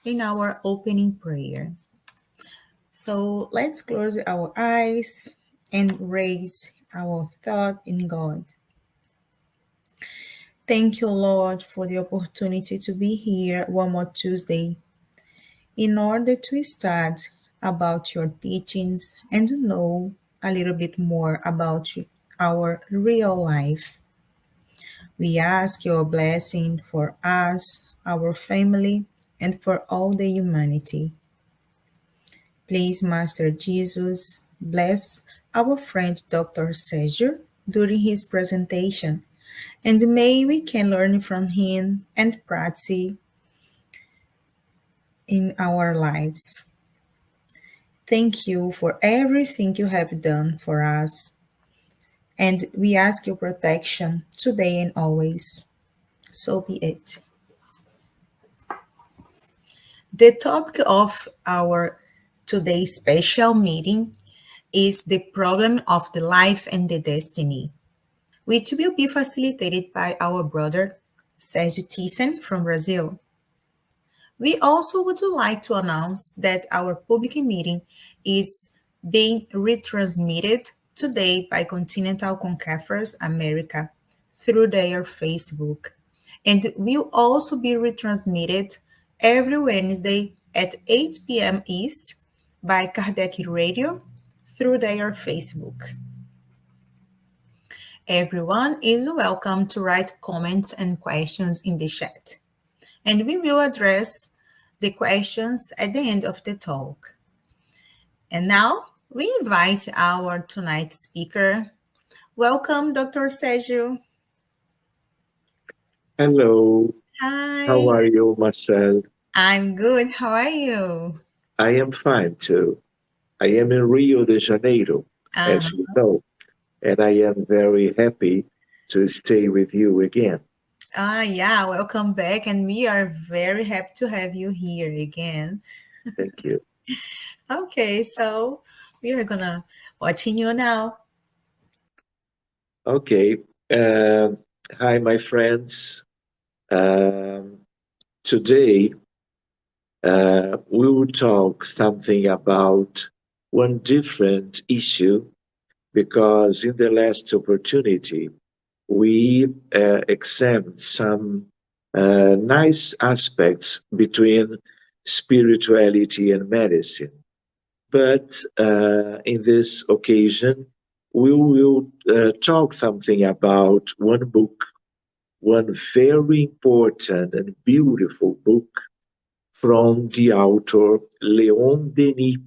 in our opening prayer. So let's close our eyes and raise our thought in God. Thank you, Lord, for the opportunity to be here one more Tuesday in order to start about your teachings and know a little bit more about our real life. We ask your blessing for us, our family, and for all the humanity. Please, Master Jesus, bless our friend Dr. Sergio during his presentation, and may we can learn from him and practice in our lives. Thank you for everything you have done for us, and we ask your protection today and always. So be it. The topic of our today's special meeting is the problem of the life and the destiny, which will be facilitated by our brother Sergio Thyssen from Brazil. We also would like to announce that our public meeting is being retransmitted today by Continental Concaffers America through their Facebook, and will also be retransmitted every Wednesday at 8 p.m. East by Kardec Radio through their Facebook. Everyone is welcome to write comments and questions in the chat, and we will address the questions at the end of the talk. And now we invite our tonight's speaker. Welcome, Dr. Sergio. Hello, how Hi, are you, Marcel? I'm good. How are you? I am fine too. I am in Rio de Janeiro, Uh, as you know, and I am very happy to stay with you again. yeah, welcome back. And we are very happy to have you here again. Thank you. Okay, so we are gonna watching you now. Okay, um, hi, my friends. Um, Today, we will talk something about one different issue because in the last opportunity, we examined some nice aspects between spirituality and medicine. But in this occasion, we will talk something about one book, one very important and beautiful book from the author Léon Denis,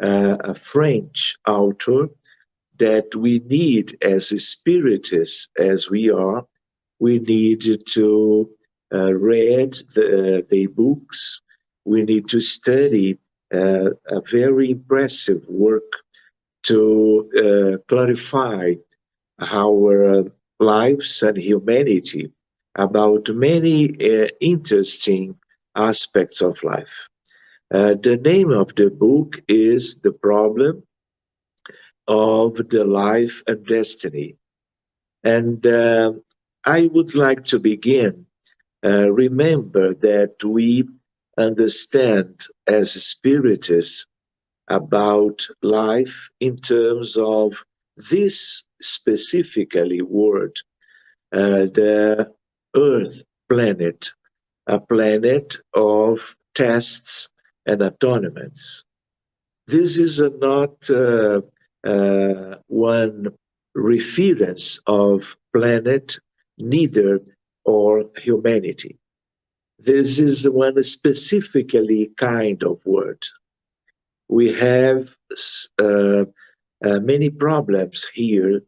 a French author that we need as spiritists as we are, we need to read the books, we need to study a very impressive work to clarify our lives and humanity about many interesting aspects of life. The name of the book is The Problem of the Life and Destiny. And I would like to begin. Remember that we understand as spiritists about life in terms of this specifically word, the Earth planet, a planet of tests and atonements. This is not one reference of planet, neither or humanity. This is one specifically kind of word. We have many problems here.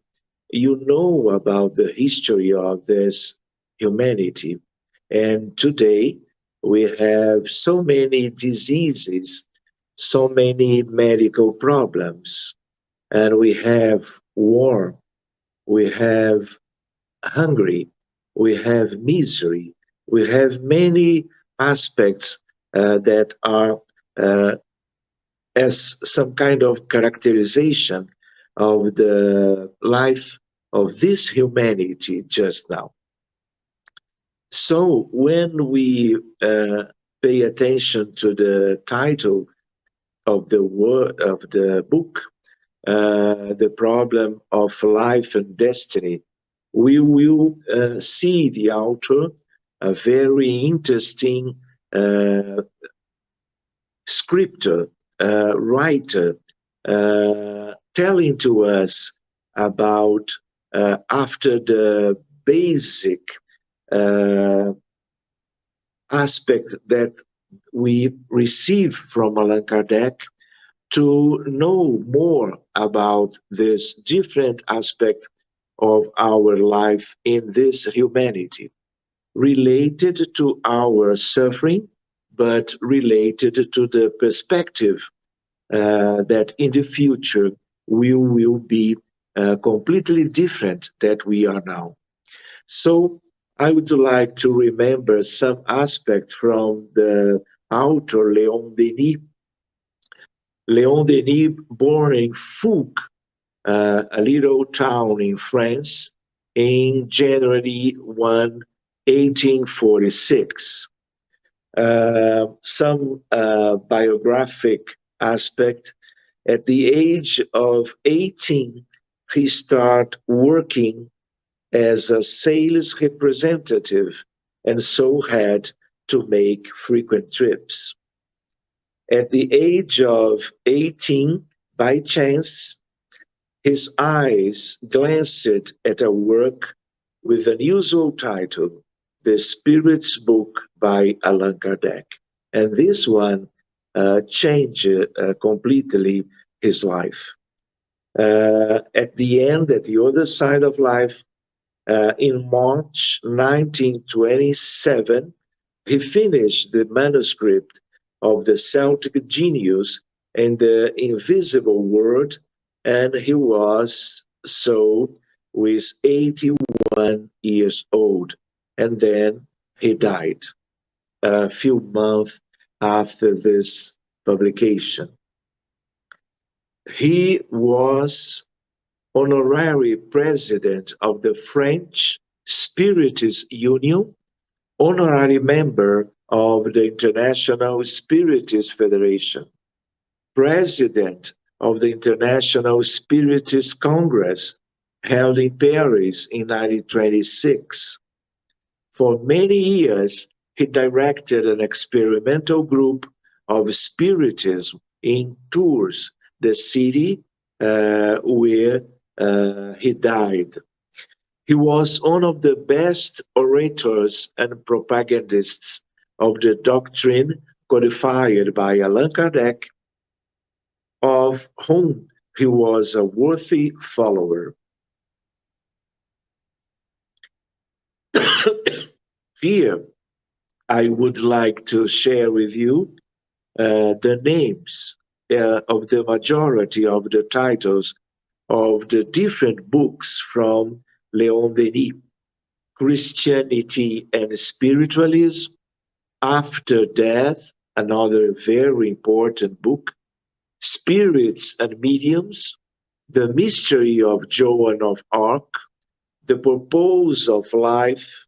You know about the history of this humanity. And today we have so many diseases, so many medical problems, and we have war, we have hunger, we have misery, we have many aspects that are as some kind of characterization of the life of this humanity just now. So when we pay attention to the title of the word of the book, the problem of life and destiny, we will see the author, a very interesting uh, scripter, writer, telling to us about after the basic uh, aspect that we receive from Allan Kardec to know more about this different aspect of our life in this humanity, related to our suffering, but related to the perspective that in the future we will be completely different that we are now. So I would like to remember some aspects from the author Leon Denis. Leon Denis, born in Fouques, a little town in France, in January 1, 1846. Some biographic aspect. At the age of 18, he started working as a sales representative and so had to make frequent trips. At the age of 18, by chance, his eyes glanced at a work with an unusual title, The Spirit's Book by Allan Kardec. And this one changed completely his life. At the end, at the other side of life, in March 1927, he finished the manuscript of the Celtic Genius and the Invisible World, and he was so with 81 years old. And then he died a few months after this publication. He was honorary president of the French Spiritist Union, honorary member of the International Spiritist Federation, president of the International Spiritist Congress held in Paris in 1926. For many years, he directed an experimental group of Spiritism in Tours, the city where he died. He was one of the best orators and propagandists of the doctrine codified by Allan Kardec, of whom he was a worthy follower. Here, I would like to share with you the names of the majority of the titles of the different books from Leon Denis: Christianity and Spiritualism, After Death, another very important book, Spirits and Mediums, The Mystery of Joan of Arc, The Purpose of Life,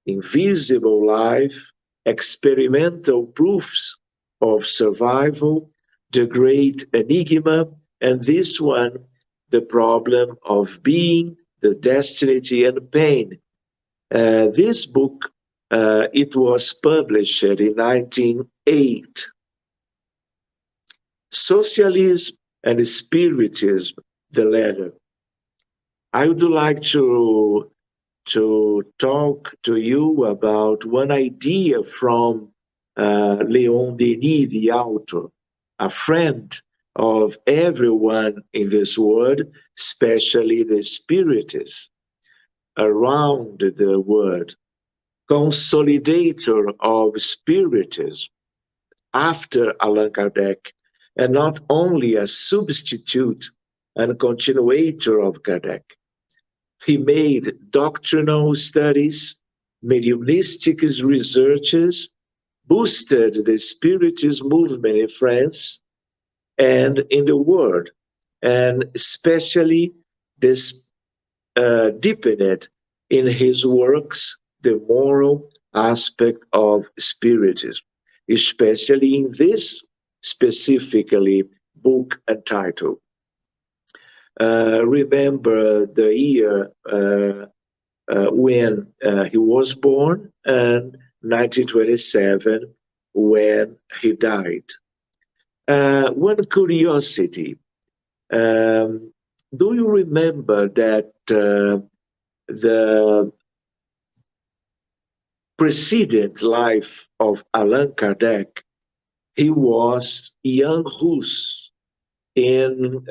Invisible Life, Experimental Proofs of Survival, The Great Enigma, and this one, The Problem of Being, The Destiny and Pain. This book, it was published in 1908. Socialism and Spiritism, the latter. I would like to talk to you about one idea from Leon Denis, the author, a friend of everyone in this world, especially the Spiritists around the world, consolidator of Spiritism after Allan Kardec, and not only a substitute and continuator of Kardec. He made doctrinal studies, mediumistic researches, boosted the Spiritism movement in France and in the world, and especially this deepened in his works the moral aspect of Spiritism. especially in this specifically book and title. Remember the year when he was born and 1927 when he died. One curiosity, um, do you remember that the precedent life of Allan Kardec, he was young Rus in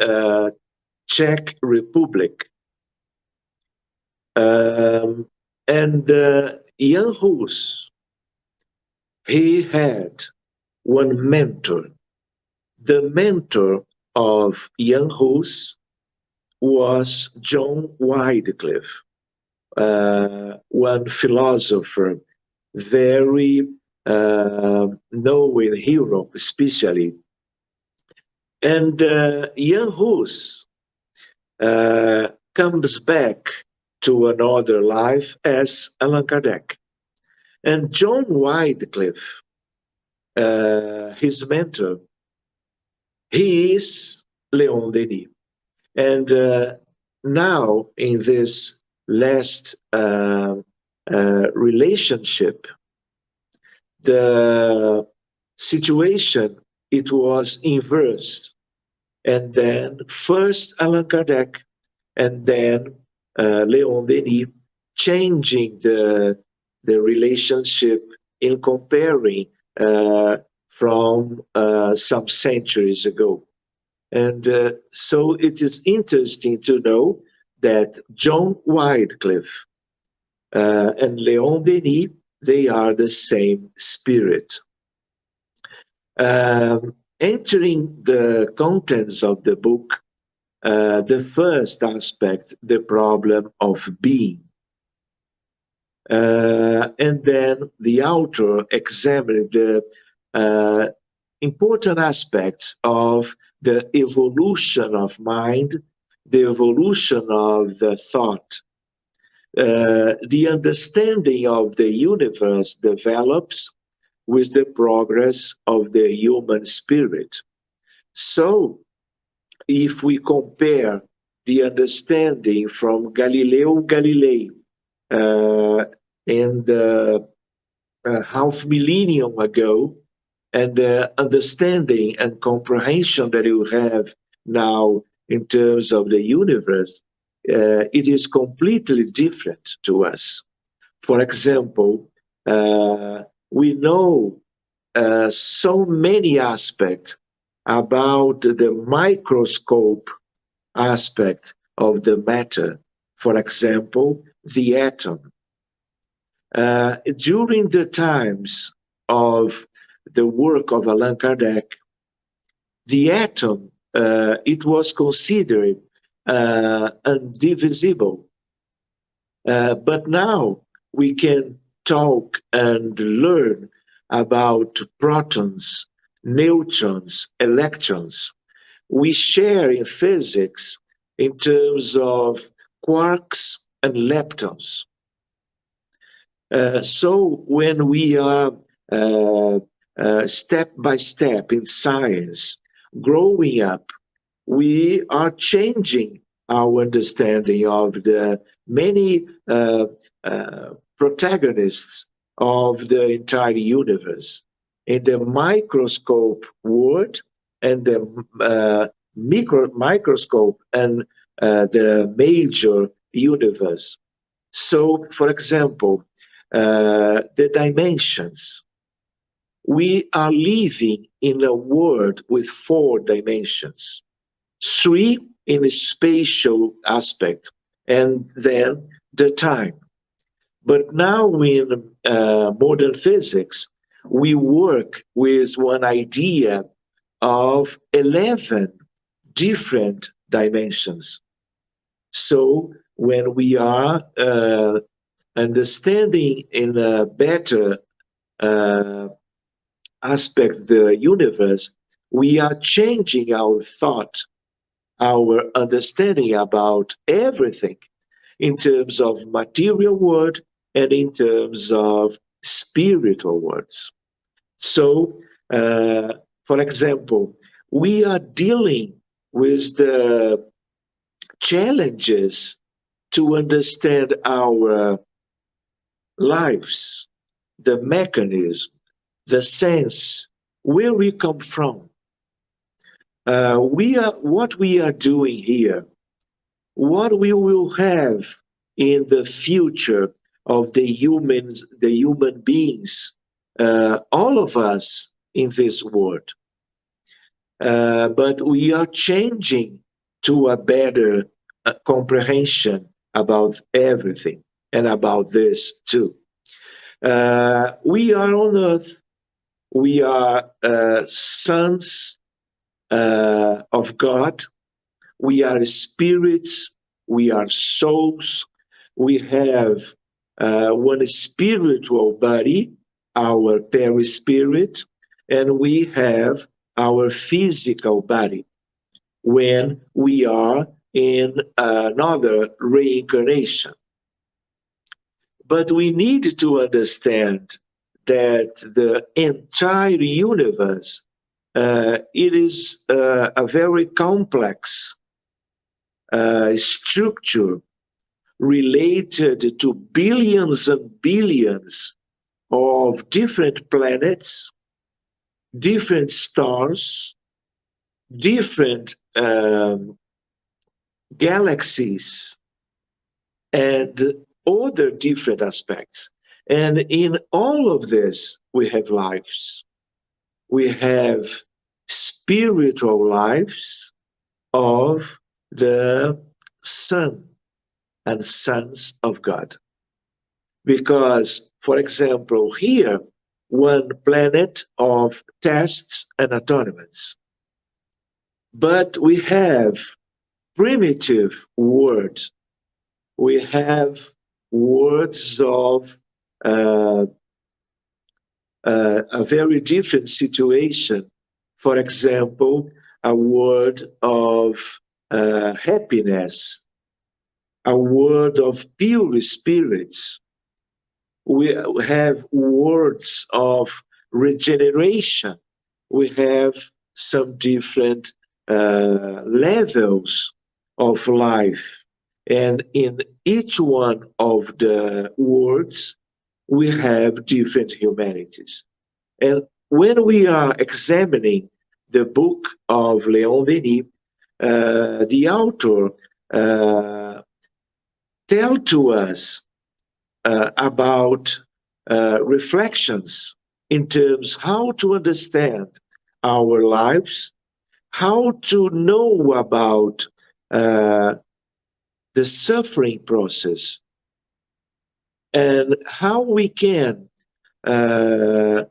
Czech Republic. And Jan Hus, he had one mentor. The mentor of Jan Hus was John Wycliffe, one philosopher, very known in Europe, especially. And Jan Hus comes back to another life as Allan Kardec. And John Wycliffe, his mentor, he is Leon Denis. And now, in this last relationship, the situation, it was inversed. And then first Allan Kardec, and then Leon Denis, changing the relationship in comparing from some centuries ago. And so it is interesting to know that John Wycliffe and Leon Denis, they are the same spirit. Entering the contents of the book, the first aspect, the problem of being. And then the author examined the important aspects of the evolution of mind, the evolution of the thought. The understanding of the universe develops with the progress of the human spirit. So, if we compare the understanding from Galileo Galilei in the half millennium ago, and the understanding and comprehension that you have now in terms of the universe, it is completely different to us. For example, we know so many aspects about the microscope aspect of the matter. For example, the atom. During the times of the work of Allan Kardec, the atom, it was considered indivisible. But now we can talk and learn about protons, neutrons, electrons. We share in physics in terms of quarks and leptons. So when we are step by step in science, growing up, we are changing our understanding of the many protagonists of the entire universe in the microscope world and the microscope and the major universe. So, for example, the dimensions. We are living in a world with 4 dimensions, 3 in the spatial aspect, and then the time. But now in modern physics, we work with one idea of 11 different dimensions. So when we are understanding in a better aspect the universe, we are changing our thought, our understanding about everything in terms of material world and in terms of spiritual worlds. So, uh, for example, we are dealing with the challenges to understand our lives, the mechanism, the sense, where we come from. What we are doing here, what we will have in the future of the human beings, all of us in this world. But we are changing to a better comprehension about everything and about this too. We are on earth. We are sons of God. We are spirits. We are souls. We have one spiritual body, our perispirit, and we have our physical body when we are in another reincarnation. But we need to understand that the entire universe, it is a very complex structure related to billions and billions of different planets, different stars, different galaxies, and other different aspects. And in all of this, we have lives. We have spiritual lives of the Son and sons of God. Because, for example, here, one planet of tests and atonements. But we have primitive words. We have words of a very different situation. For example, a word of happiness, a word of pure spirits. We have words of regeneration. We have some different levels of life. And in each one of the words, we have different humanities. And when we are examining the book of Leon Denis, the author tell to us about reflections in terms how to understand our lives, how to know about the suffering process, and how we can to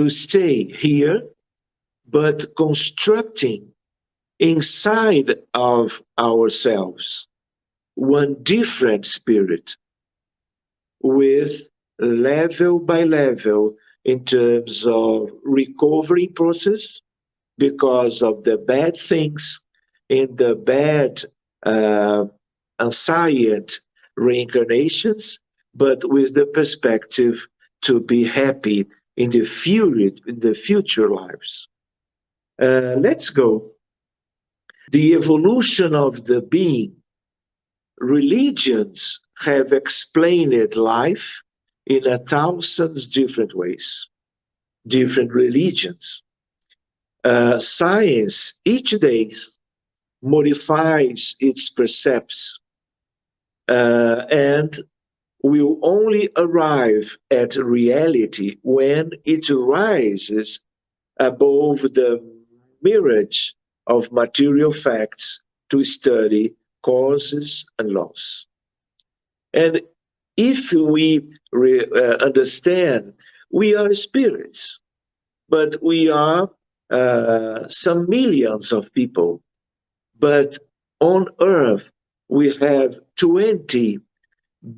stay here, but constructing inside of ourselves one different spirit with level by level in terms of recovery process because of the bad things in the bad ancient reincarnations, but with the perspective to be happy in the future lives. Let's go. The evolution of the being. Religions have explained life in 1,000 different ways, different religions. Science each day modifies its percepts and will only arrive at reality when it rises above the mirage of material facts to study causes and laws. And if we understand, we are spirits, but we are some millions of people. But on earth, we have 20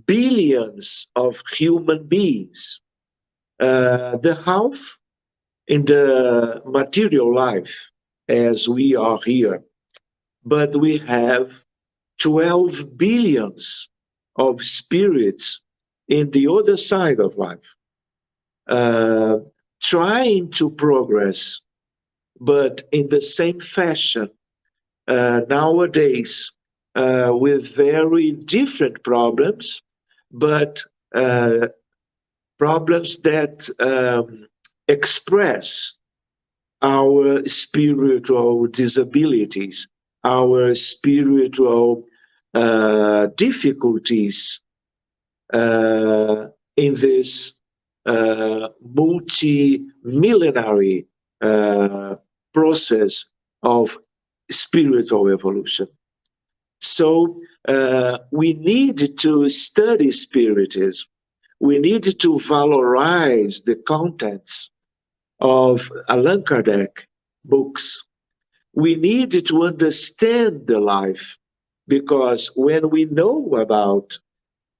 billions of human beings. The half in the material life as we are here. But we have 12 billions of spirits in the other side of life. uh, trying to progress, but in the same fashion nowadays with very different problems, but problems that express our spiritual disabilities, our spiritual difficulties in this multi-millenary process of spiritual evolution. So we need to study Spiritism. We need to valorize the contents of Allan Kardec books. We need to understand the life, because when we know about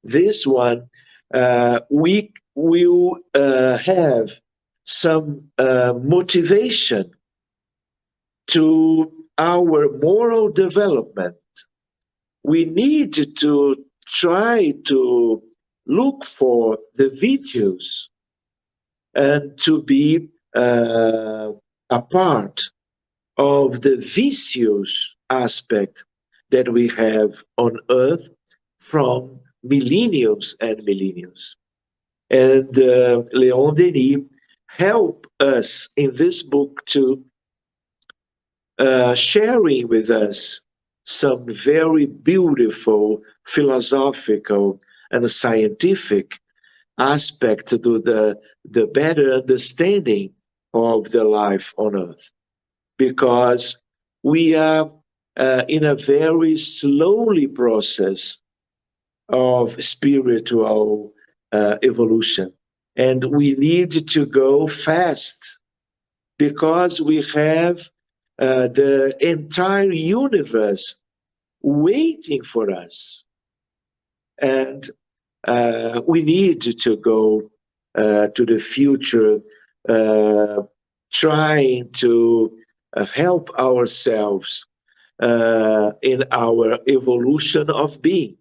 this one, we will have some motivation to our moral development. We need to try to look for the virtues and to be a part of the vicious aspect that we have on earth from millenniums and millenniums. And Leon Denis help us in this book to sharing with us some very beautiful philosophical and scientific aspect to the better understanding of the life on earth, because we are in a very slowly process of spiritual evolution, and we need to go fast because we have the entire universe waiting for us, and we need to go to the future, trying to help ourselves in our evolution of being.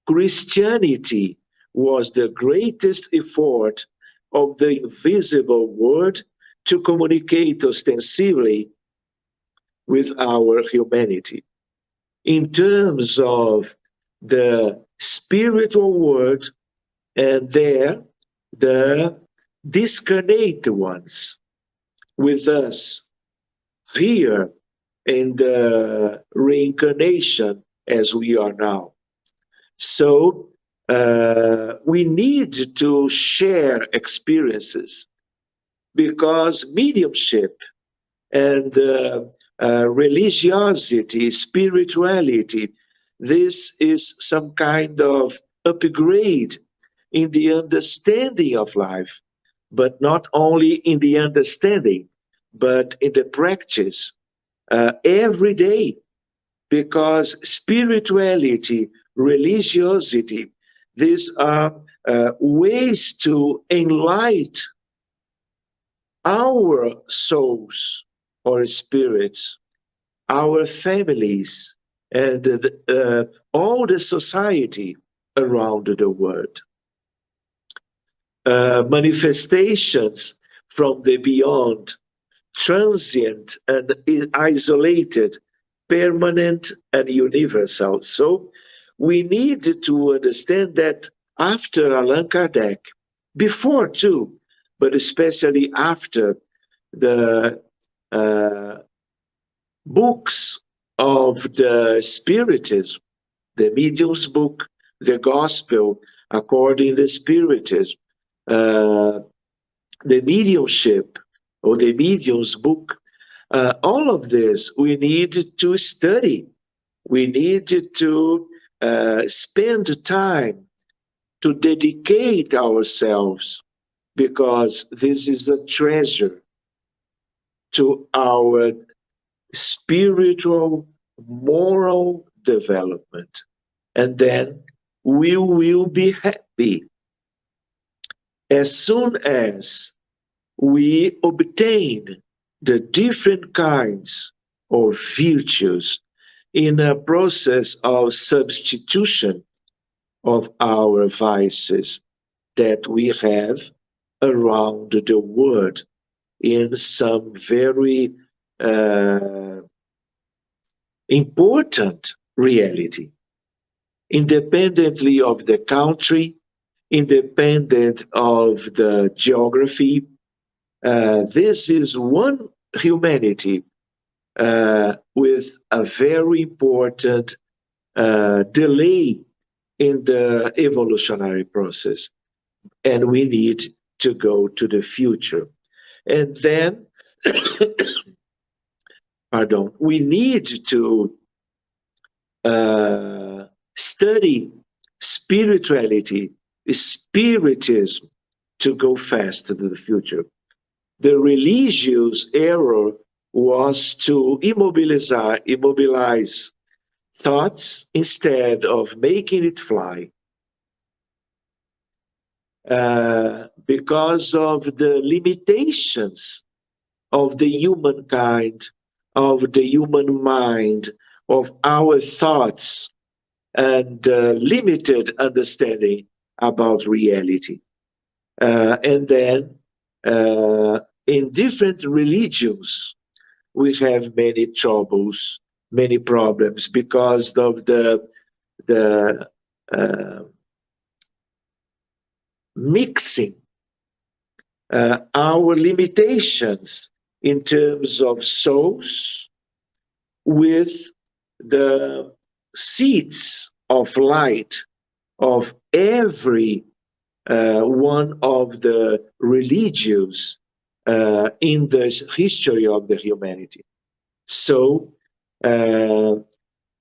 Christianity was the greatest effort of the invisible world to communicate ostensibly with our humanity. In terms of the spiritual world, and there the discarnate ones with us here in the reincarnation as we are now. So we need to share experiences, because mediumship and religiosity, spirituality, this is some kind of upgrade in the understanding of life, but not only in the understanding, but in the practice every day, because spirituality, religiosity, these are ways to enlighten our souls or spirits, our families, and all the society around the world. Manifestations from the beyond, transient and isolated, permanent and universal. So we need to understand that after Allan Kardec, before too, but especially after the books of the Spiritism, the Medium's book, the Gospel according to Spiritism, the Mediumship or the Medium's book, all of this we need to study. We need to spend time to dedicate ourselves, because this is a treasure to our spiritual, moral development. And then we will be happy as soon as we obtain the different kinds of virtues in a process of substitution of our vices that we have around the world in some very uh, important reality, independently of the country, independent of the geography. This is one humanity with a very important delay in the evolutionary process, and we need to go to the future. And then, pardon, we need to study spirituality, spiritism, to go fast to the future. The religious error was to immobilize thoughts instead of making it fly. Because of the limitations of the humankind, of the human mind, of our thoughts, and limited understanding about reality. And then in different religions, we have many troubles, many problems because of the mixing our limitations in terms of souls with the seeds of light of every one of the religions in the history of the humanity. So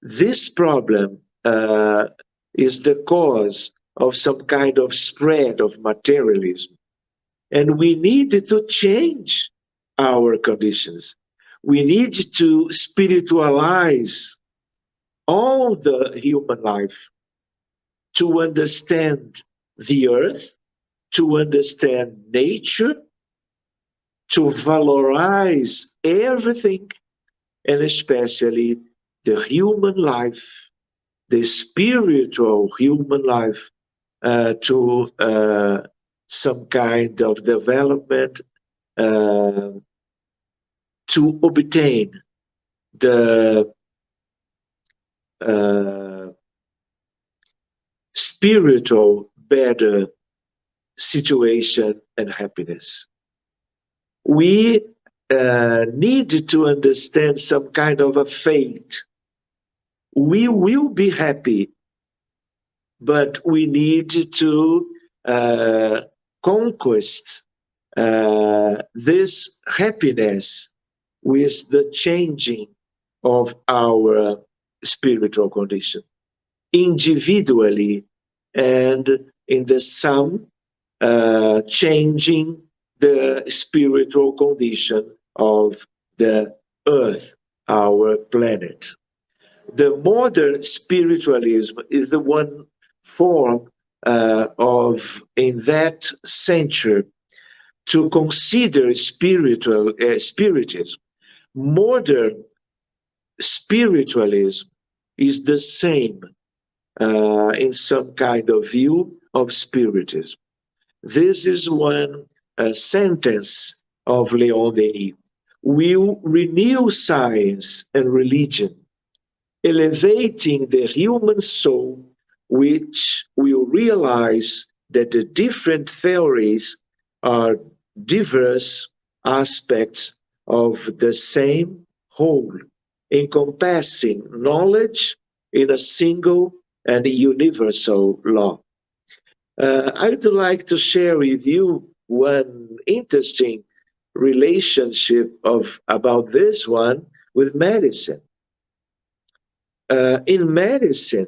this problem is the cause of some kind of spread of materialism. And we need to change our conditions. We need to spiritualize all the human life to understand the earth, to understand nature, to valorize everything, and especially the human life, the spiritual human life, to some kind of development to obtain the spiritual better situation and happiness. We need to understand some kind of a fate. We will be happy, but we need to conquest this happiness with the changing of our spiritual condition, individually and in the sum, changing the spiritual condition of the earth, our planet. The modern spiritualism is the one form of, in that century, to consider spiritism. Modern spiritualism is the same in some kind of view of spiritism. This is one sentence of Leon Denis. Will renew science and religion, elevating the human soul, which will realize that the different theories are diverse aspects of the same whole, encompassing knowledge in a single and universal law. I'd like to share with you one interesting relationship about this one with medicine. In medicine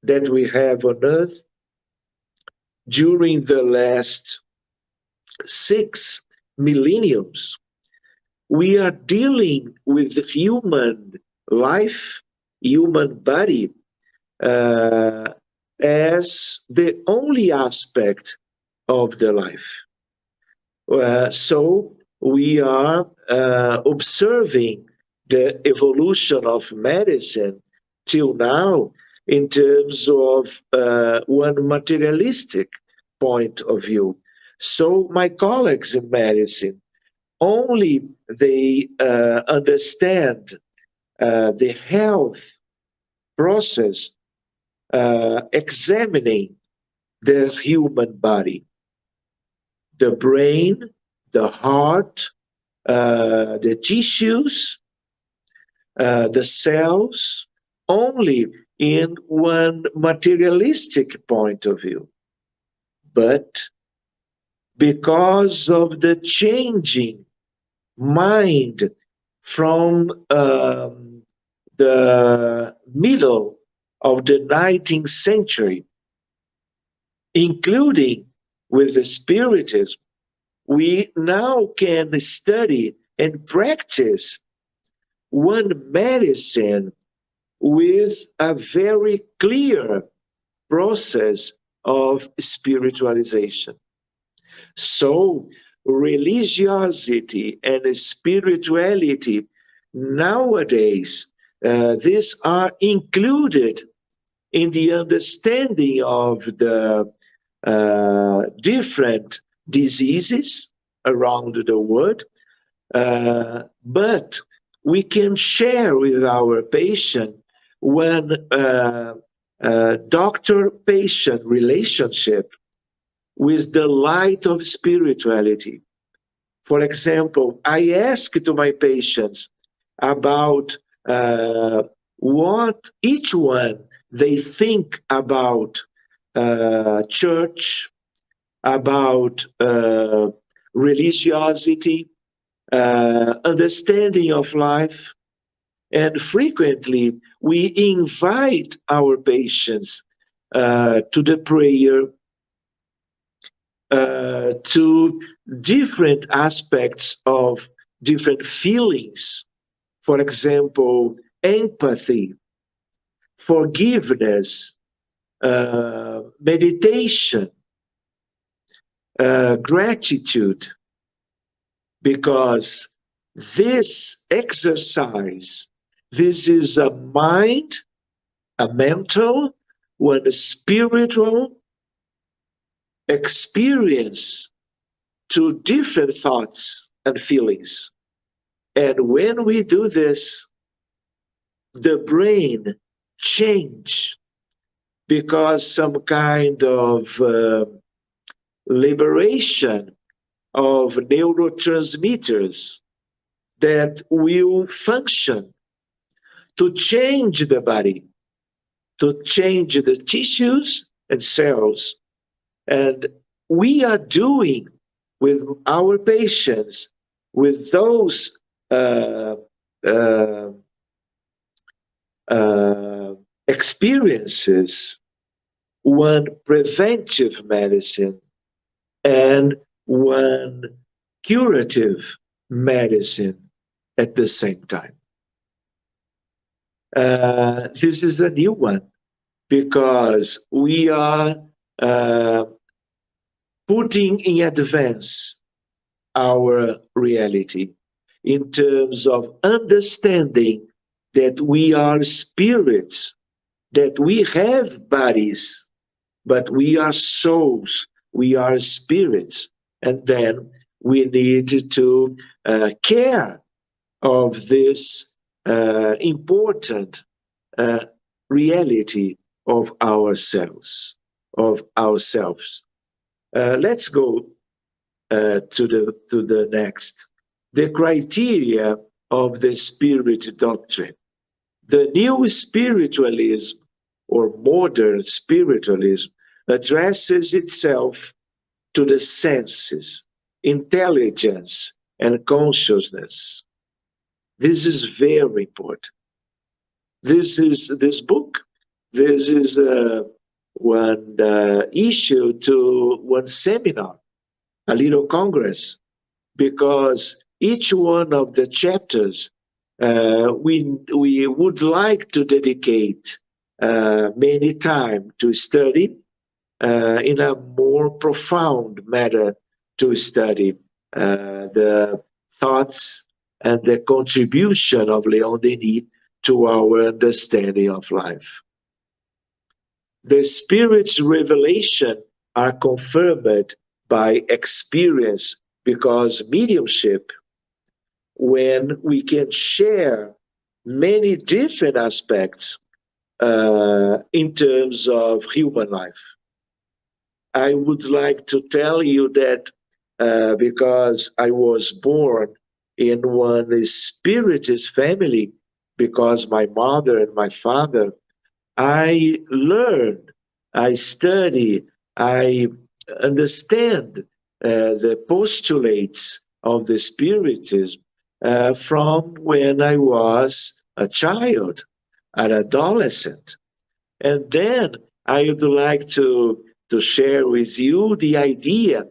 that we have on earth, during the last 6 millenniums, we are dealing with the human life, human body, as the only aspect of the life. So we are observing the evolution of medicine till now in terms of one materialistic point of view. So my colleagues in medicine, only they understand the health process, examining the human body, the brain, the heart, the tissues, the cells, only in one materialistic point of view. But because of the changing mind from the middle of the 19th century, including with the Spiritism, we now can study and practice one medicine with a very clear process of spiritualization. So, religiosity and spirituality nowadays, these are included in the understanding of the different diseases around the world, but we can share with our patient when doctor-patient relationship with the light of spirituality. For example, I ask to my patients about what each one they think about church, about religiosity, understanding of life. And frequently, we invite our patients to the prayer, to different aspects of different feelings. For example, empathy, forgiveness, meditation, gratitude, because this exercise, this is a mind, a mental, one spiritual experience to different thoughts and feelings. And when we do this, the brain change because some kind of liberation of neurotransmitters that will function to change the body, to change the tissues and cells. And we are doing with our patients, with those experiences, one preventive medicine and one curative medicine at the same time. This is a new one because we are putting in advance our reality in terms of understanding that we are spirits, that we have bodies, but we are souls, we are spirits, and then we need to care of this important reality of ourselves, let's go to the next. The criteria of the spirit doctrine. The new spiritualism or modern spiritualism addresses itself to the senses, intelligence, and consciousness. This is very important. This book. This is one issue to one seminar, a little congress, because each one of the chapters we would like to dedicate many time to study in a more profound manner, to study the thoughts and the contribution of Leon Denis to our understanding of life. The Spirit's revelation are confirmed by experience, because mediumship, when we can share many different aspects in terms of human life. I would like to tell you that because I was born in one spiritist family, because my mother and my father, I learn, I study, I understand the postulates of the Spiritism from when I was a child, an adolescent. And then I would like to share with you the idea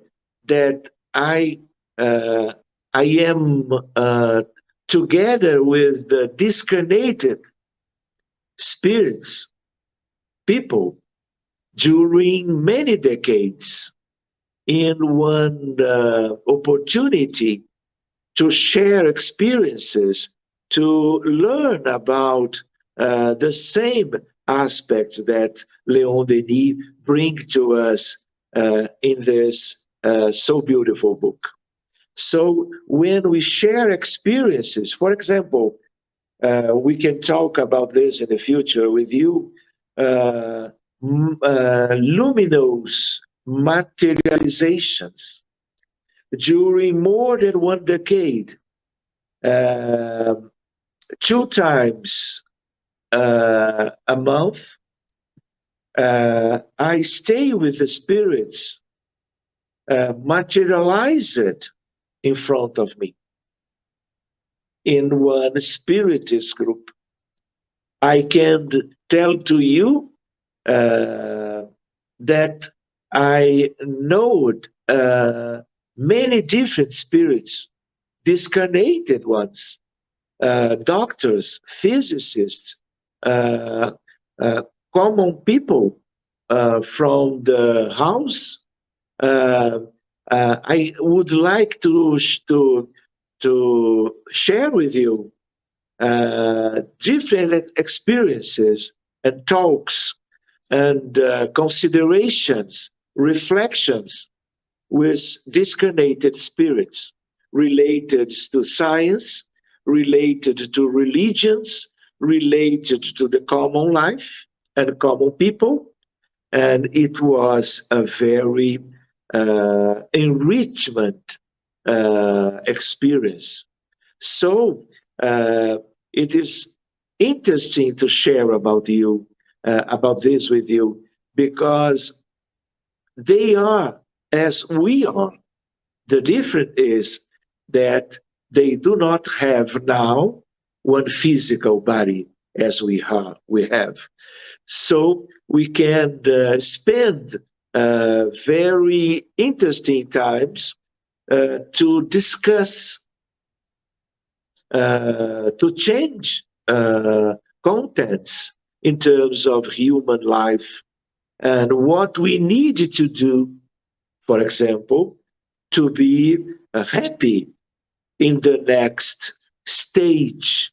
that uh, I am together with the discarnated spirits, people, during many decades in one opportunity to share experiences, to learn about the same aspects that Leon Denis brings to us in this so beautiful book. So when we share experiences, for example, we can talk about this in the future with you, uh, luminous materializations during more than one decade, uh, two times a month. I stay with the spirits, materialize it in front of me in one spiritist group. I can tell to you that I know many different spirits, discarnated ones, doctors, physicists, uh, uh, common people from the house. Uh, I would like to share with you different experiences and talks and considerations, reflections with discarnated spirits related to science, related to religions, related to the common life and common people. And it was a very enrichment experience. So it is interesting to share about this with you, because they are as we are. The difference is that they do not have now one physical body as we have. So we can spend very interesting times to discuss, to change contents in terms of human life and what we need to do, for example, to be happy in the next stage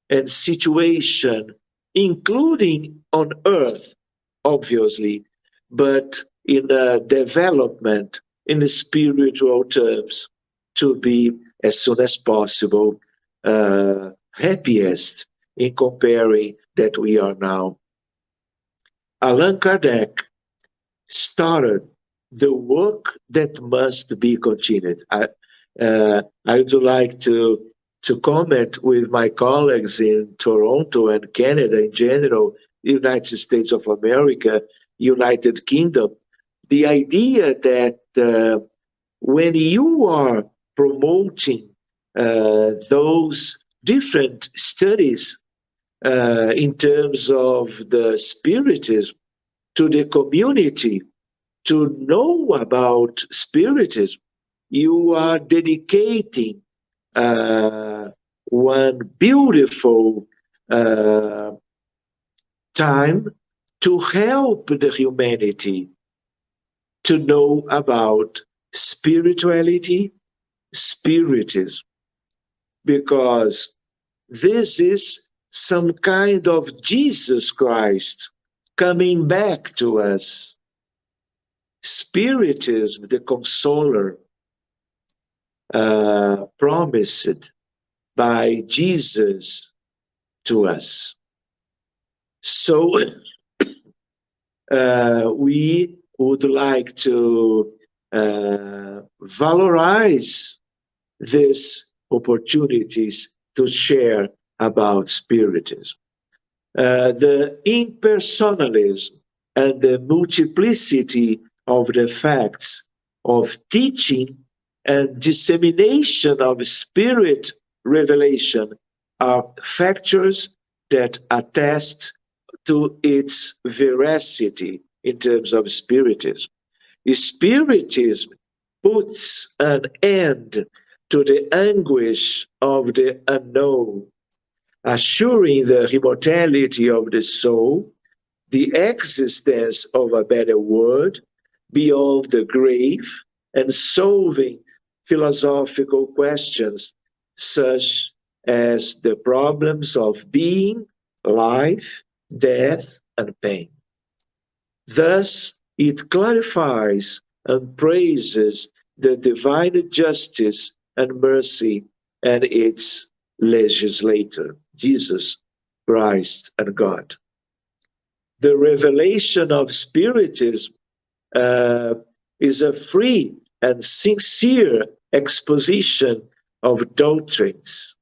and situation, including on earth, obviously, but in development in the spiritual terms, to be as soon as possible happiest in comparing that we are now. Allan Kardec started the work that must be continued. I would like to comment with my colleagues in Toronto and Canada in general, United States of America, United Kingdom, the idea that when you are promoting those different studies in terms of the spiritism to the community, to know about spiritism, you are dedicating one beautiful time to help the humanity to know about spirituality, spiritism, because this is some kind of Jesus Christ coming back to us. Spiritism, the consoler, promised by Jesus to us. So we would like to valorize these opportunities to share about Spiritism. The impersonalism and the multiplicity of the facts of teaching and dissemination of spirit revelation are factors that attest to its veracity in terms of Spiritism. Spiritism puts an end to the anguish of the unknown, assuring the immortality of the soul, the existence of a better world beyond the grave, and solving philosophical questions such as the problems of being, life, death, and pain. Thus, it clarifies and praises the divine justice and mercy and its legislator, Jesus Christ and God. The revelation of Spiritism is a free and sincere exposition of doctrines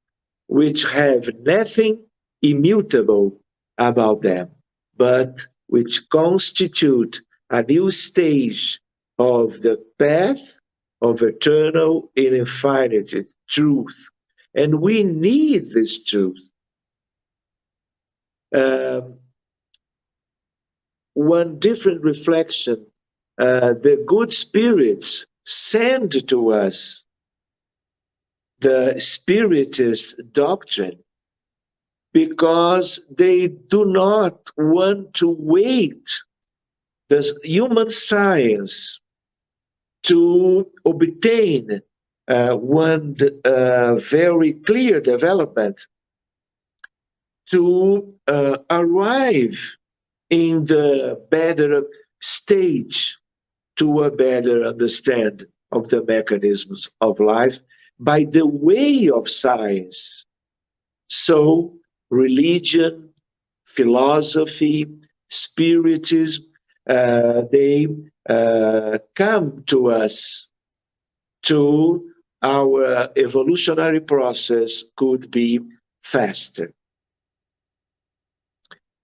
which have nothing immutable about them, but which constitute a new stage of the path of eternal and infinite truth. And we need this truth. One different reflection, the good spirits send to us the Spiritist doctrine because they do not want to wait the human science to obtain one very clear development to arrive in the better stage to a better understand of the mechanisms of life by the way of science. So religion, philosophy, spiritism, they come to us to our evolutionary process could be faster.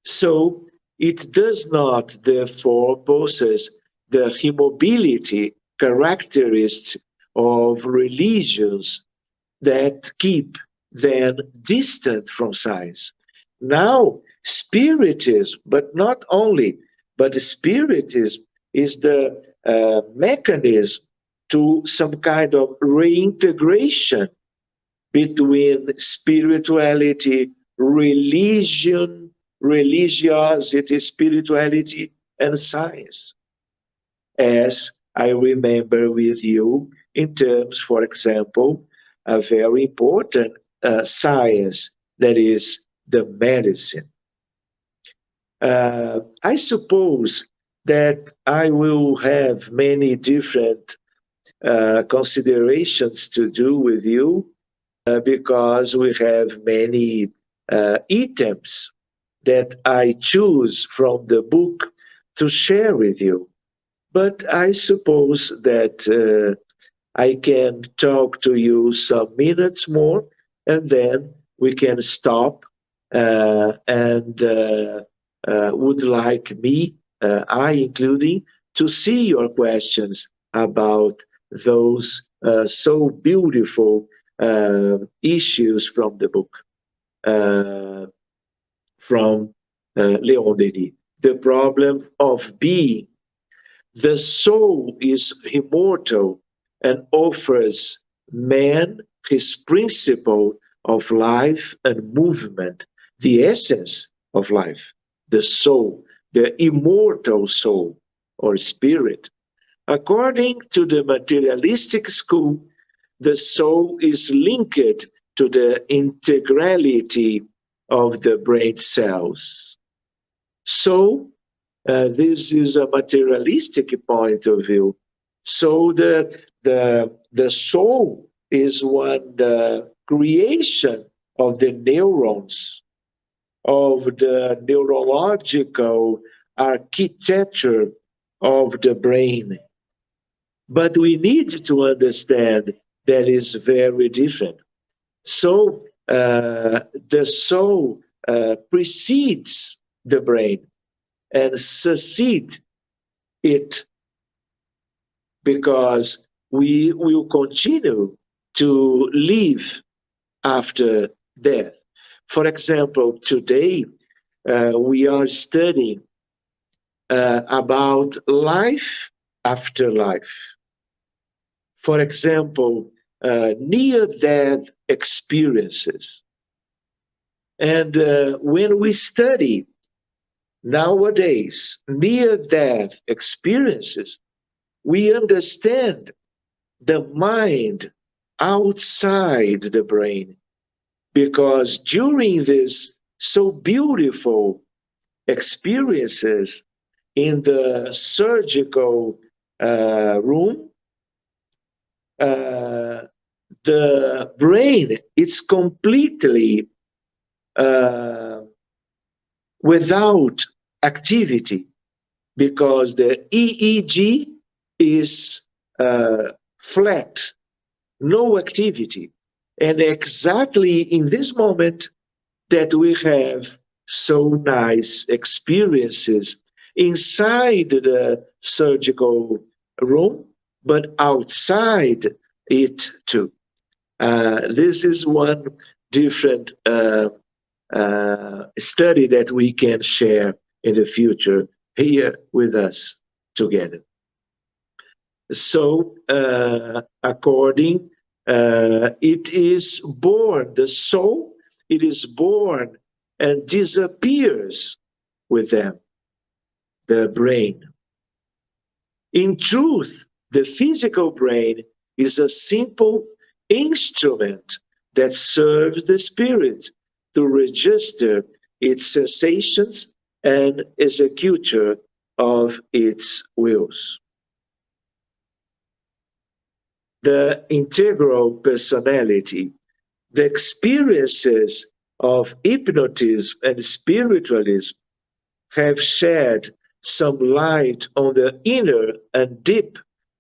So it does not, therefore, possess the immobility characteristic of religions that keep them distant from science. Now, Spiritism, but not only, but Spiritism is the mechanism to some kind of reintegration between spirituality, religion, religiosity, spirituality, and science. As I remember with you in terms, for example, a very important science that is the medicine. I suppose that I will have many different considerations to do with you because we have many items that I choose from the book to share with you. But I suppose that I can talk to you some minutes more, and then we can stop and would like me, I including, to see your questions about those so beautiful issues from the book, from Leon Denis. The problem of being. The soul is immortal and offers man his principle of life and movement, the essence of life, the soul, the immortal soul or spirit. According to the materialistic school, the soul is linked to the integrality of the brain cells. So, This is a materialistic point of view. So the soul is one the creation of the neurons, of the neurological architecture of the brain. But we need to understand that is very different. So the soul precedes the brain and succeed it, because we will continue to live after death. For example, today we are studying about life after life. For example, near-death experiences. And when we study nowadays near-death experiences, we understand the mind outside the brain, because during these so beautiful experiences in the surgical room, the brain is completely without activity, because the EEG is flat, no activity. And exactly in this moment that we have so nice experiences inside the surgical room, but outside it too. This is one different study that we can share in the future here with us together. So, according, it is born, the soul, it is born and disappears with them, the brain. In truth, the physical brain is a simple instrument that serves the spirit to register its sensations and executor of its wills. The integral personality, the experiences of hypnotism and spiritualism have shed some light on the inner and deep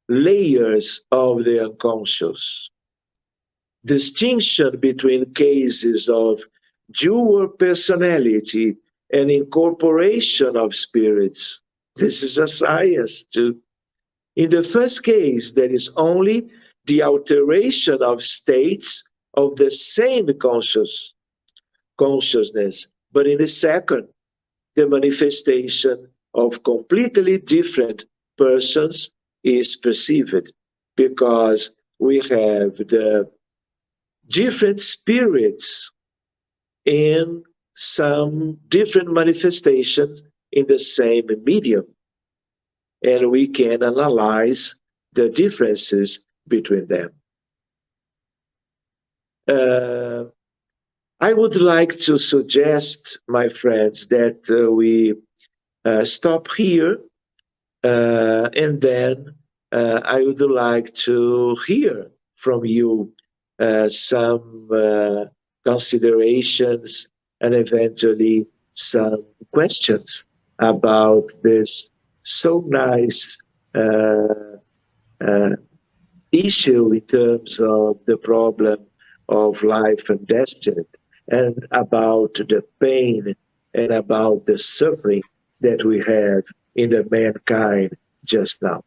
layers of the unconscious. Distinction between cases of dual personality and incorporation of spirits. This is a science too. In the first case, there is only the alteration of states of the same consciousness, but in the second, the manifestation of completely different persons is perceived, because we have the different spirits in some different manifestations in the same medium, and we can analyze the differences between them. I would like to suggest, my friends, that we stop here, and then I would like to hear from you some considerations and eventually some questions about this so nice uh, issue in terms of the problem of life and destiny, and about the pain and about the suffering that we have in the mankind just now.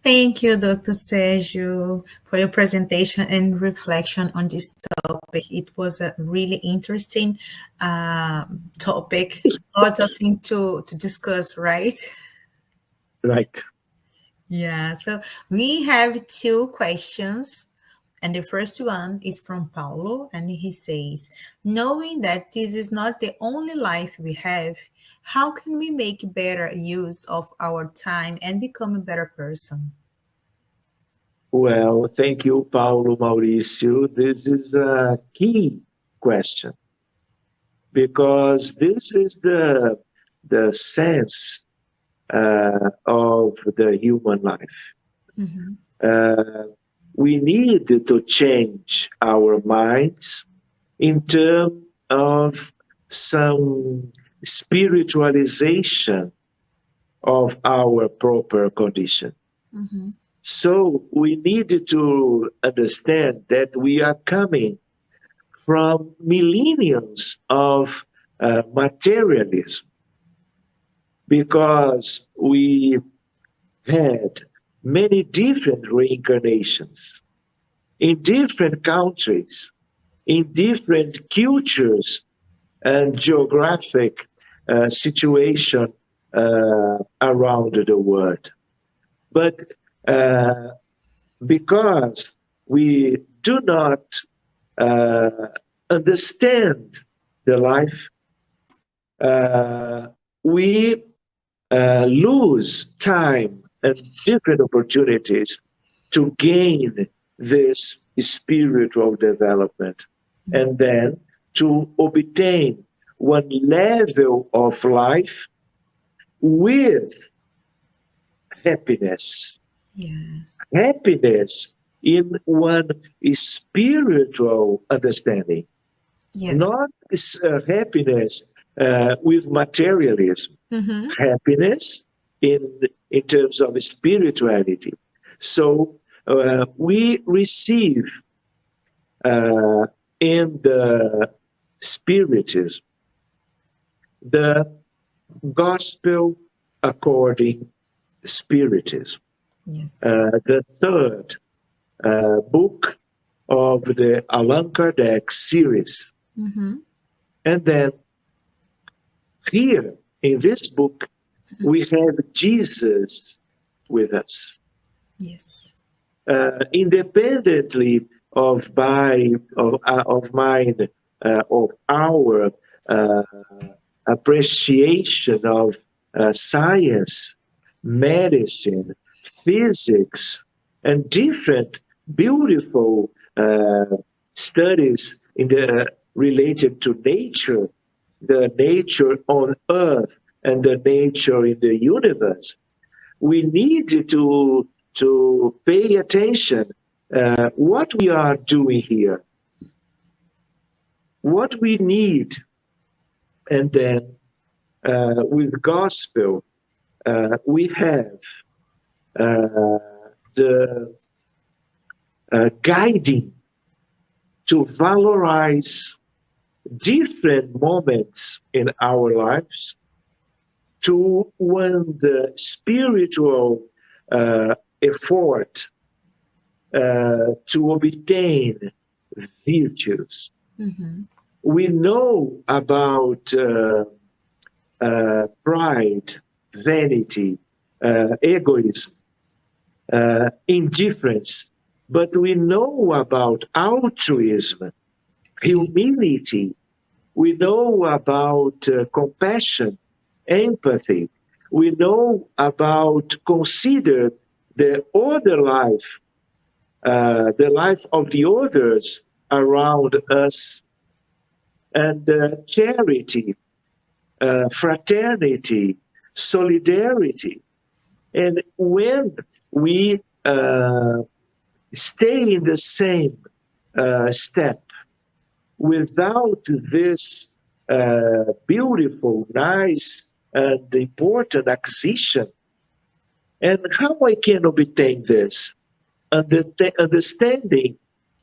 Thank you, Dr. Sergio, for your presentation and reflection on this topic. It was a really interesting topic. Lots of things to discuss, right? Right. Yeah, so we have two questions. And the first one is from Paulo, and he says, knowing that this is not the only life we have, how can we make better use of our time and become a better person? Well, thank you, Paulo Mauricio. This is a key question, because this is the sense of the human life. Mhm. Uh, we need to change our minds in terms of some spiritualization of our proper condition. Mhm. So we need to understand that we are coming from millenniums of materialism because we had many different reincarnations in different countries, in different cultures and geographic situation around the world. But uh, because we do not uh, understand the life, we lose time and different opportunities to gain this spiritual development and then to obtain one level of life with happiness. Yeah. Happiness in one spiritual understanding, Yes. not happiness with materialism. Mhm. Happiness in terms of spirituality. So we receive uh, in the spiritism the gospel according spiritism, Yes. the third book of the Allan Kardec series. Mhm. And then here in this book, we have Jesus with us. Yes. Independently of mine of our uh, appreciation of science, medicine, physics, and different beautiful studies in the related to nature, the nature on Earth and the nature in the universe. We need to pay attention what we are doing here, what we need, and then with gospel we have uh, the guiding to valorize different moments in our lives to when the spiritual effort to obtain virtues. Mhm. We know about pride, vanity, egoism, indifference, but we know about altruism, Yeah. humility. We know about compassion, empathy. We know about consider the other life, the life of the others around us, and charity, fraternity, solidarity. And when we stay in the same step without this beautiful, nice, and important acquisition, and how I can obtain this? Understanding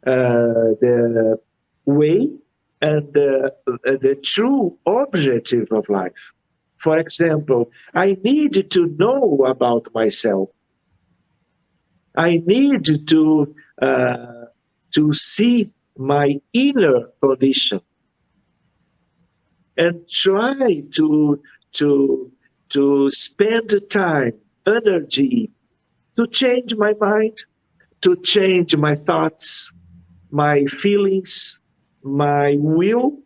the way and the true objective of life. For example, I need to know about myself. I need uh, to see my inner condition and try to spend time, energy to change my mind, to change my thoughts, my feelings, my will,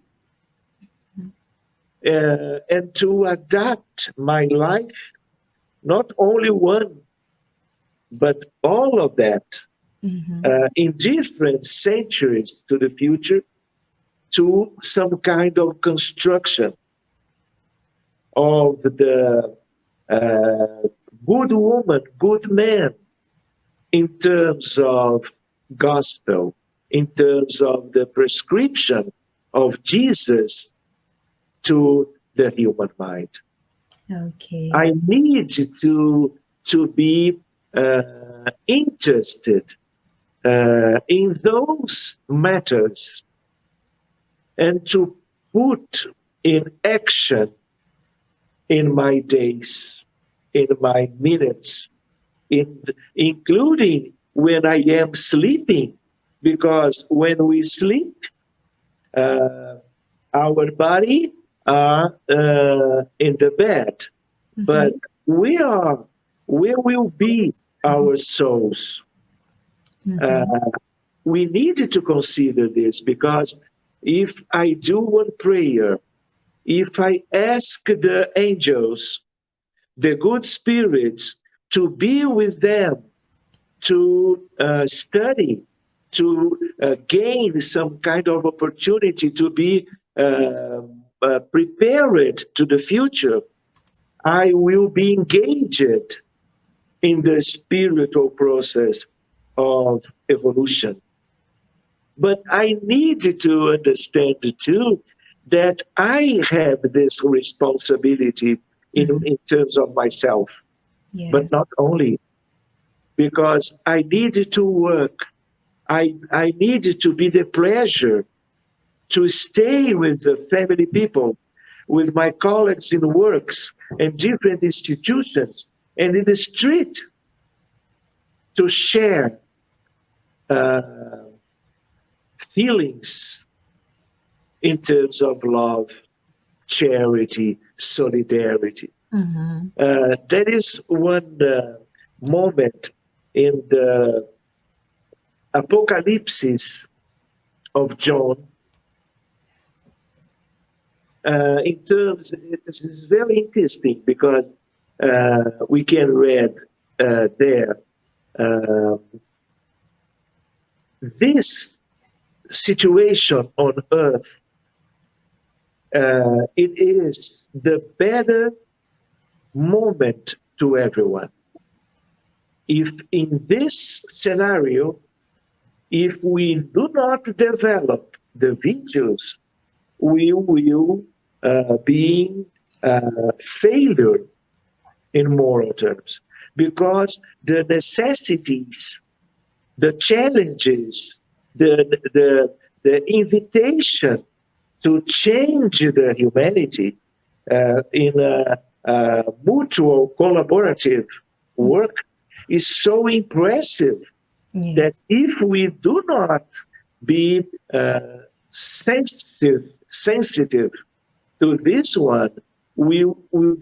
and to adapt my life, not only one, but all of that Mhm. in different centuries to the future to some kind of construction of the uh, good woman, good man, in terms of gospel, in terms of the prescription of Jesus to the human mind. Okay. I need to be interested in those matters and to put in action in my days, in my minutes, in, including when I am sleeping, because when we sleep, uh, our body are in the bed, but Mm-hmm. we are, where will be our souls? Uh, Mm-hmm. we need to consider this because if I do one prayer, if I ask the angels, the good spirits, to be with them, to study, to gain some kind of opportunity to be prepared to the future, I will be engaged in the spiritual process of evolution. But I need to understand too that I have this responsibility Mm-hmm. in terms of myself, but Yes. not only because I need to work. I need to be the pleasure to stay with the family people, with my colleagues in works and different institutions and in the street to share uh, feelings in terms of love, charity, solidarity. Mm-hmm. That is one moment in the Apocalypse of John. In terms, this is very interesting because we can read there uh, this situation on earth. It is the better moment to everyone. If in this scenario, if we do not develop the virtues, we will be failure in moral terms because the necessities, the challenges, the, the invitation to change the humanity in a mutual collaborative work is so impressive Yeah. that if we do not be sensitive to this one, we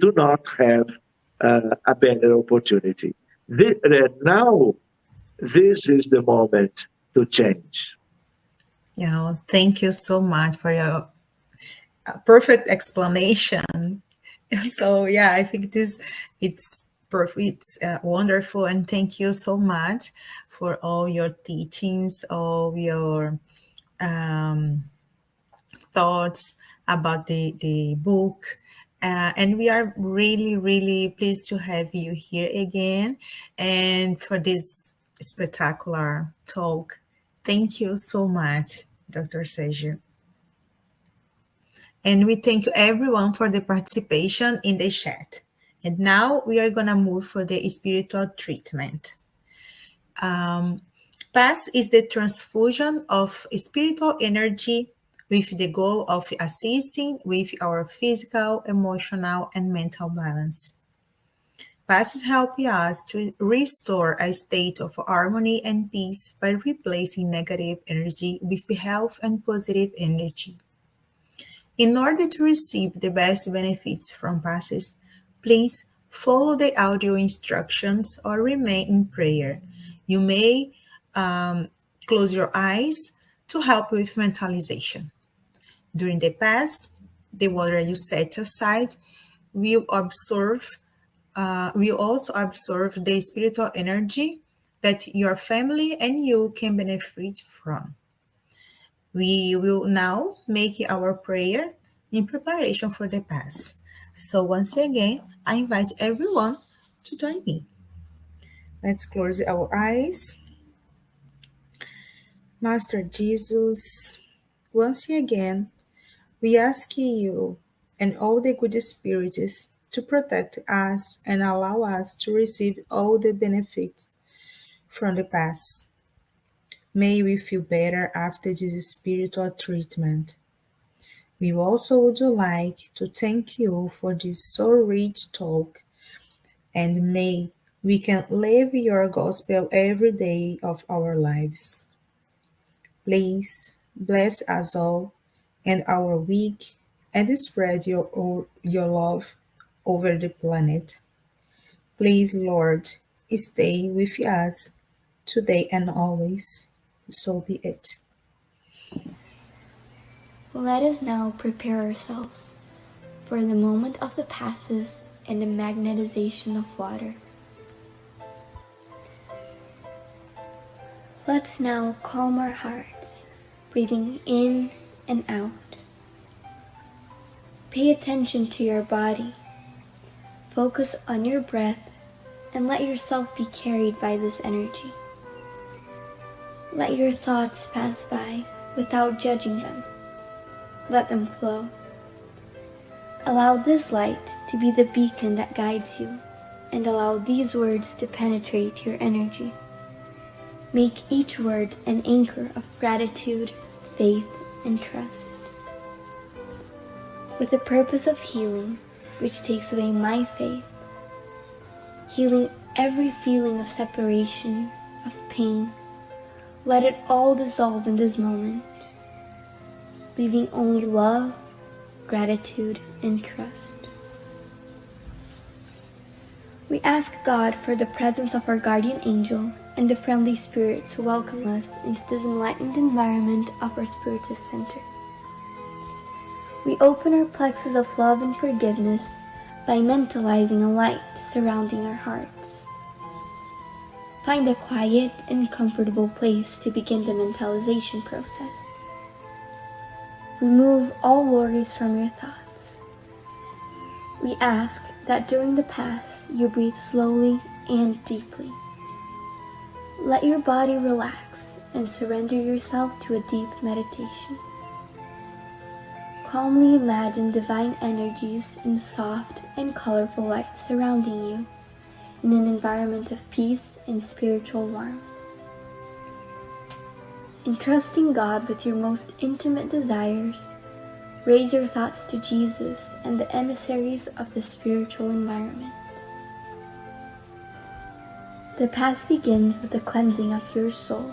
do not have a better opportunity. Now, this is the moment to change. Yeah. Thank you so much for your perfect explanation. So yeah, I think this it's perfect. It's wonderful, and thank you so much for all your teachings, all your um, thoughts about the book. And we are really, really pleased to have you here again and for this spectacular talk. Thank you so much, Dr. Sergio. And we thank you everyone for the participation in the chat. And now we are going to move for the spiritual treatment. Um, PAS is the transfusion of spiritual energy with the goal of assisting with our physical, emotional, and mental balance. PAS helps us to restore a state of harmony and peace by replacing negative energy with health and positive energy. In order to receive the best benefits from passes, please follow the audio instructions or remain in prayer. You may close your eyes to help with mentalization. During the pass, the water you set aside will will also absorb the spiritual energy that your family and you can benefit from. We will now make our prayer in preparation for the Pass. So, once again, I invite everyone to join me. Let's close our eyes. Master Jesus, once again, we ask you and all the good spirits to protect us and allow us to receive all the benefits from the past. May we feel better after this spiritual treatment. We also would like to thank you for this so rich talk, and may we can live your gospel every day of our lives. Please bless us all and our week and spread your love over the planet. Please, Lord, stay with us today and always. So be it. Let us now prepare ourselves for the moment of the passes and the magnetization of water. Let's now calm our hearts, breathing in and out. Pay attention to your body. Focus on your breath and let yourself be carried by this energy. Let your thoughts pass by without judging them. Let them flow. Allow this light to be the beacon that guides you, and allow these words to penetrate your energy. Make each word an anchor of gratitude, faith, and trust. With the purpose of healing, which takes away my faith, healing every feeling of separation, of pain, let it all dissolve in this moment, leaving only love, gratitude, and trust. We ask God for the presence of our guardian angel and the friendly spirits who welcome us into this enlightened environment of our spiritual center. We open our plexus of love and forgiveness by mentalizing a light surrounding our hearts. Find a quiet and comfortable place to begin the mentalization process. Remove all worries from your thoughts. We ask that during the pass you breathe slowly and deeply. Let your body relax and surrender yourself to a deep meditation. Calmly imagine divine energies in soft and colorful light surrounding you in an environment of peace and spiritual warmth. Entrusting God with your most intimate desires, raise your thoughts to Jesus and the emissaries of the spiritual environment. The path begins with the cleansing of your soul.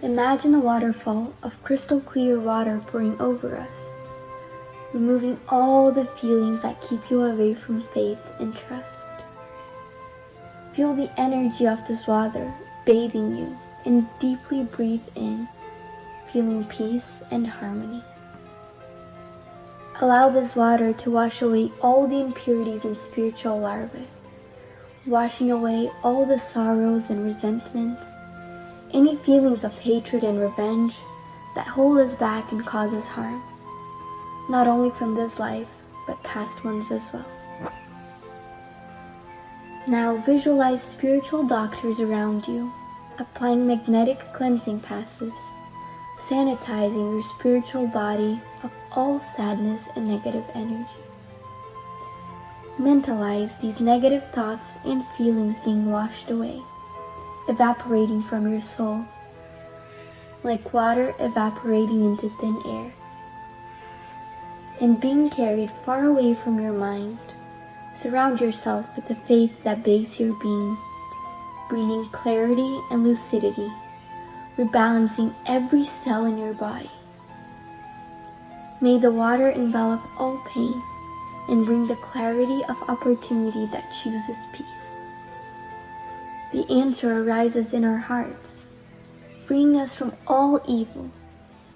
Imagine a waterfall of crystal clear water pouring over us, removing all the feelings that keep you away from faith and trust. Feel the energy of this water bathing you and deeply breathe in, feeling peace and harmony. Allow this water to wash away all the impurities and spiritual larvae, washing away all the sorrows and resentments, any feelings of hatred and revenge that hold us back and cause us harm, not only from this life, but past ones as well. Now visualize spiritual doctors around you, applying magnetic cleansing passes, sanitizing your spiritual body of all sadness and negative energy. Mentalize these negative thoughts and feelings being washed away, evaporating from your soul, like water evaporating into thin air, and being carried far away from your mind. Surround yourself with the faith that bathes your being, bringing clarity and lucidity, rebalancing every cell in your body. May the water envelop all pain and bring the clarity of opportunity that chooses peace. The answer arises in our hearts, freeing us from all evil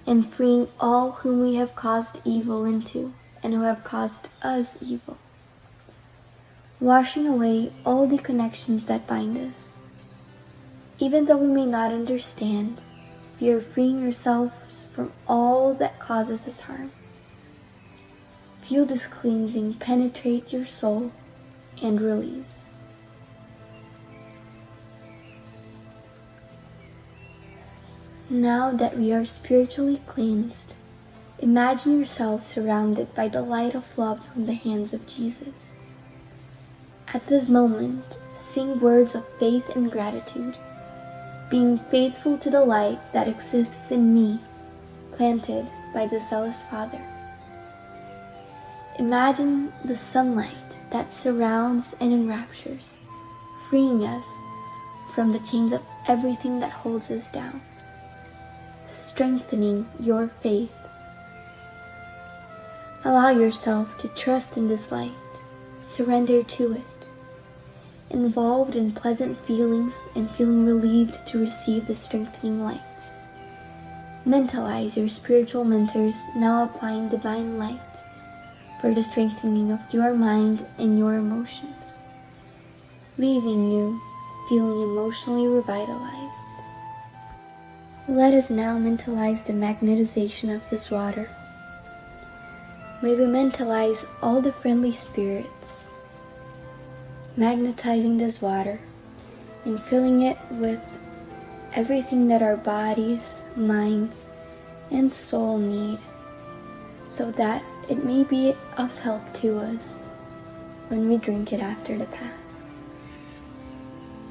and freeing all whom we have caused evil into and who have caused us evil, washing away all the connections that bind us. Even though we may not understand, we are freeing ourselves from all that causes us harm. feel this cleansing penetrate your soul and release. Now that we are spiritually cleansed, imagine yourself surrounded by the light of love from the hands of Jesus. At this moment, sing words of faith and gratitude, being faithful to the light that exists in me, planted by the zealous Father. Imagine the sunlight that surrounds and enraptures, freeing us from the chains of everything that holds us down, strengthening your faith. Allow yourself to trust in this light, surrender to it, involved in pleasant feelings and feeling relieved to receive the strengthening lights. Mentalize your spiritual mentors now applying divine light for the strengthening of your mind and your emotions, leaving you feeling emotionally revitalized. Let us now mentalize the magnetization of this water. May we mentalize all the friendly spirits, magnetizing this water and filling it with everything that our bodies, minds, and soul need, so that it may be of help to us when we drink it after the Pass.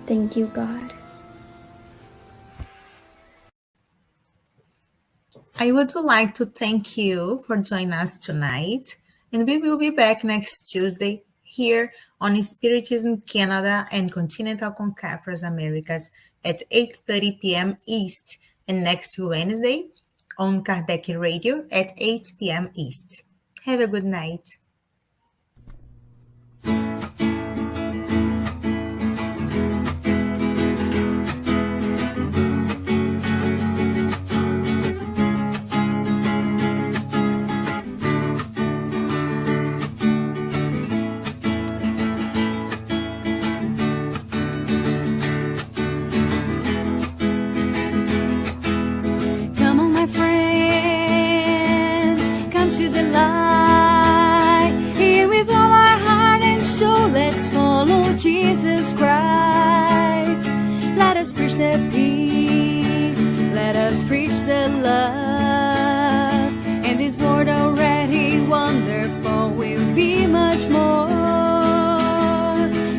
Thank you, God. I would like to thank you for joining us tonight, and we will be back next Tuesday here on Spiritism Canada and Continental Concaffers Americas at 8:30 p.m. East, and next Wednesday on Kardec Radio at 8 p.m. East. Have a good night. Jesus Christ, let us preach the peace, let us preach the love, and this world already wonderful will be much more.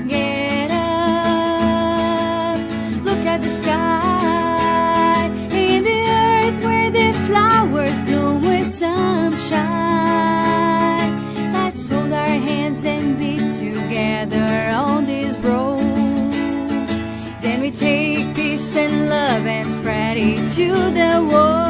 Get up, look at the sky, in the earth where the flowers bloom with sunshine. Let's hold our hands and be together on this road. Then we take peace and love and spread it to the world.